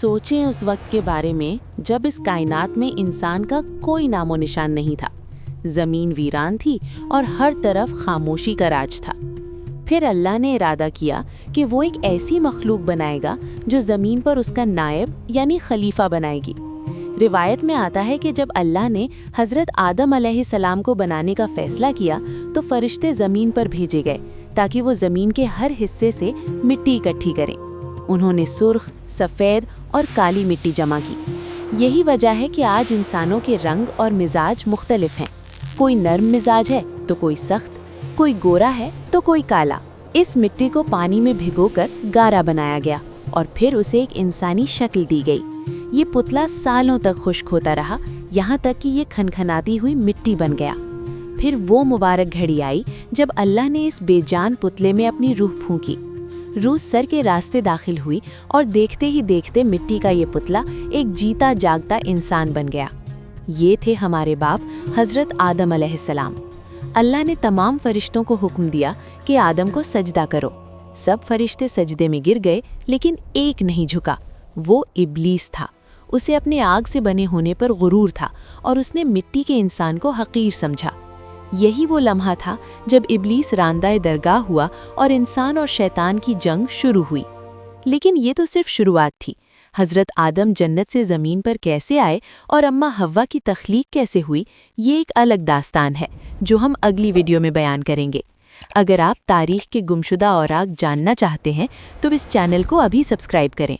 सोचें उस वक्त के बारे में जब इस कायनात में इंसान का कोई नामो निशान नहीं था। ज़मीन वीरान थी और हर तरफ खामोशी का राज था। फिर अल्लाह ने इरादा किया कि वो एक ऐसी मखलूक बनाएगा जो ज़मीन पर उसका नायब यानी खलीफा बनाएगी। रिवायत में आता है कि जब अल्लाह ने हज़रत आदम अलैहिस्सलाम को बनाने का फ़ैसला किया तो फ़रिश्ते ज़मीन पर भेजे गए ताकि वो ज़मीन के हर हिस्से से मिट्टी इकट्ठी करें। उन्होंने सुर्ख, सफ़ेद और काली मिट्टी जमा की। यही वजह है कि आज इंसानों के रंग और मिजाज मुख्तलिफ हैं। कोई नर्म मिजाज है तो कोई सख्त, कोई गोरा है तो कोई काला। इस मिट्टी को पानी में भिगोकर गारा बनाया गया और फिर उसे एक इंसानी शक्ल दी गई। ये पुतला सालों तक खुश्क होता रहा, यहाँ तक कि ये खनखनाती हुई मिट्टी बन गया। फिर वो मुबारक घड़ी आई जब अल्लाह ने इस बेजान पुतले में अपनी रूह फूंकी। रूह सर के रास्ते दाखिल हुई और देखते ही देखते मिट्टी का ये पुतला एक जीता जागता इंसान बन गया। ये थे हमारे बाप हज़रत आदम अलैहिस्सलाम। अल्लाह ने तमाम फरिश्तों को हुक्म दिया कि आदम को सजदा करो। सब फरिश्ते सजदे में गिर गए, लेकिन एक नहीं झुका। वो इब्लीस था। उसे अपने आग से बने होने पर गुरूर था और उसने मिट्टी के इंसान को हकीर समझा। यही वो लम्हा था जब इब्लीस रांदाए दरगाह हुआ और इंसान और शैतान की जंग शुरू हुई। लेकिन ये तो सिर्फ शुरुआत थी। हज़रत आदम जन्नत से ज़मीन पर कैसे आए और अम्मा हव्वा की तख्लीक कैसे हुई, ये एक अलग दास्तान है जो हम अगली वीडियो में बयान करेंगे। अगर आप तारीख़ के गुमशुदा औराक जानना चाहते हैं तो इस चैनल को अभी सब्सक्राइब करें।